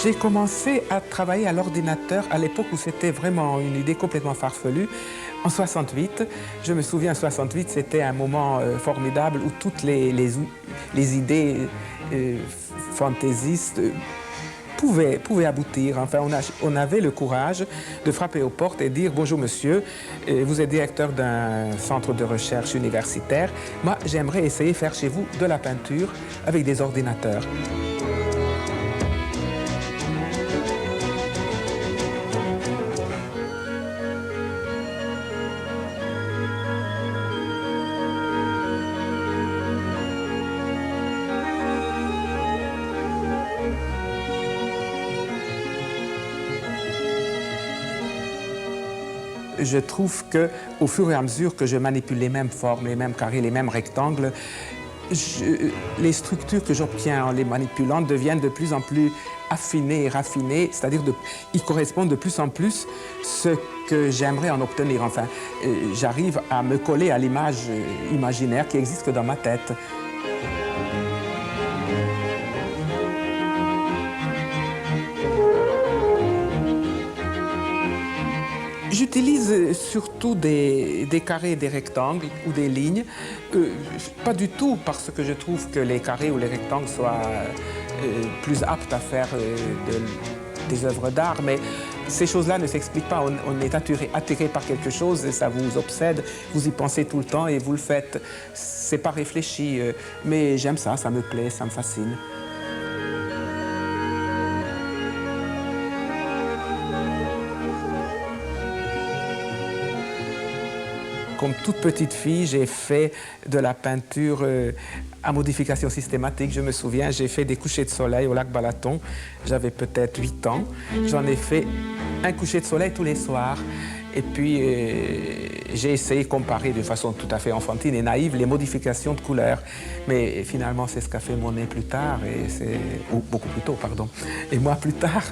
J'ai commencé à travailler à l'ordinateur à l'époque où c'était vraiment une idée complètement farfelue. En 68, je me souviens, en 68, c'était un moment formidable où toutes les idées fantaisistes pouvaient aboutir. Enfin, on avait le courage de frapper aux portes et dire « Bonjour monsieur, vous êtes directeur d'un centre de recherche universitaire. Moi, j'aimerais essayer de faire chez vous de la peinture avec des ordinateurs. » Je trouve qu'au fur et à mesure que je manipule les mêmes formes, les mêmes carrés, les mêmes rectangles, les structures que j'obtiens en les manipulant deviennent de plus en plus affinées et raffinées, c'est-à-dire ils correspondent de plus en plus ce que j'aimerais en obtenir. Enfin, j'arrive à me coller à l'image imaginaire qui existe que dans ma tête. J'utilise surtout des carrés et des rectangles ou des lignes, pas du tout parce que je trouve que les carrés ou les rectangles soient plus aptes à faire des œuvres d'art, mais ces choses-là ne s'expliquent pas. On est attiré par quelque chose et ça vous obsède, vous y pensez tout le temps et vous le faites. C'est pas réfléchi, mais j'aime ça, ça me plaît, ça me fascine. Comme toute petite fille, j'ai fait de la peinture à modification systématique. Je me souviens, j'ai fait des couchers de soleil au lac Balaton. J'avais peut-être 8 ans. J'en ai fait un coucher de soleil tous les soirs. Et puis, j'ai essayé de comparer de façon tout à fait enfantine et naïve les modifications de couleurs. Mais finalement, c'est ce qu'a fait Monet plus tard, ou beaucoup plus tôt, pardon, et moi plus tard.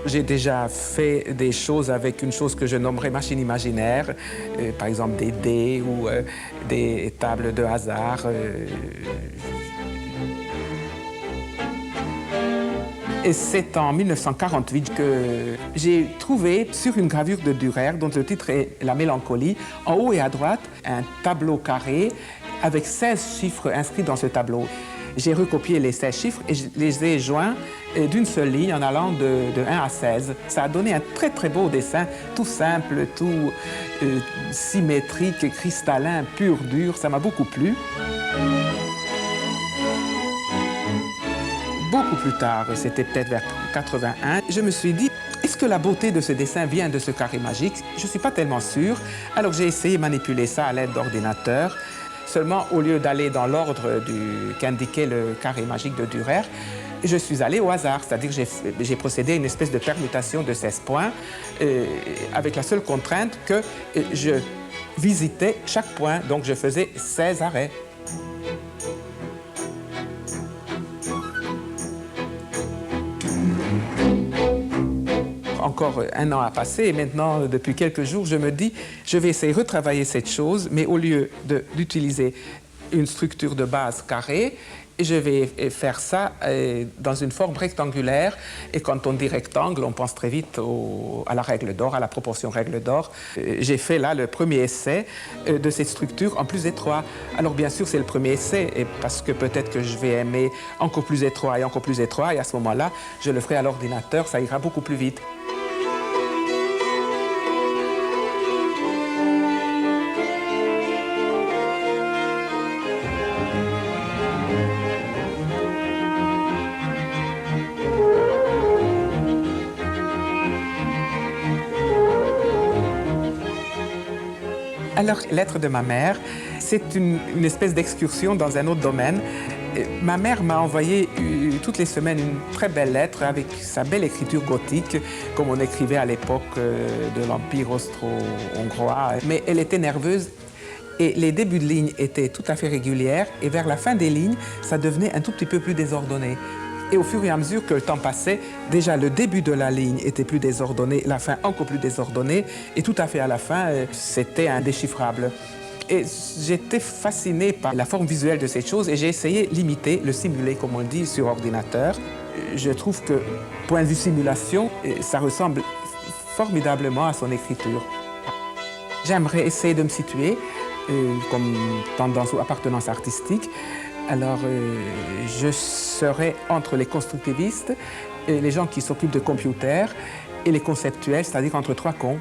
J'ai déjà fait des choses avec une chose que je nommerais machine imaginaire, par exemple des dés ou des tables de hasard. Et c'est en 1948 que j'ai trouvé sur une gravure de Dürer, dont le titre est La Mélancolie, en haut et à droite, un tableau carré avec 16 chiffres inscrits dans ce tableau. J'ai recopié les 16 chiffres et je les ai joints d'une seule ligne en allant de 1 à 16. Ça a donné un très très beau dessin, tout simple, tout symétrique, cristallin, pur, dur. Ça m'a beaucoup plu. Beaucoup plus tard, c'était peut-être vers 81, je me suis dit, est-ce que la beauté de ce dessin vient de ce carré magique? Je ne suis pas tellement sûr. Alors j'ai essayé de manipuler ça à l'aide d'ordinateur. Seulement, au lieu d'aller dans l'ordre qu'indiquait le carré magique de Dürer, je suis allé au hasard, c'est-à-dire que j'ai procédé à une espèce de permutation de 16 points avec la seule contrainte que je visitais chaque point, donc je faisais 16 arrêts. Encore un an a passé et maintenant, depuis quelques jours, je me dis je vais essayer de retravailler cette chose, mais au lieu d'utiliser une structure de base carrée, je vais faire ça dans une forme rectangulaire. Et quand on dit rectangle, on pense très vite à la règle d'or, à la proportion règle d'or. J'ai fait là le premier essai de cette structure en plus étroit. Alors bien sûr, c'est le premier essai, et parce que peut-être que je vais aimer encore plus étroit, et à ce moment-là, je le ferai à l'ordinateur, ça ira beaucoup plus vite. Alors, Lettre de ma mère, c'est une espèce d'excursion dans un autre domaine. Ma mère m'a envoyé toutes les semaines une très belle lettre avec sa belle écriture gothique, comme on écrivait à l'époque de l'Empire austro-hongrois. Mais elle était nerveuse et les débuts de lignes étaient tout à fait réguliers et vers la fin des lignes, ça devenait un tout petit peu plus désordonné. Et au fur et à mesure que le temps passait, déjà le début de la ligne était plus désordonné, la fin encore plus désordonnée, et tout à fait à la fin, c'était indéchiffrable. Et j'étais fasciné par la forme visuelle de cette chose et j'ai essayé d'imiter, le simuler, comme on dit, sur ordinateur. Je trouve que, point de vue simulation, ça ressemble formidablement à son écriture. J'aimerais essayer de me situer comme tendance ou appartenance artistique. Alors, je serais entre les constructivistes, et les gens qui s'occupent de computers, et les conceptuels, c'est-à-dire entre trois cons.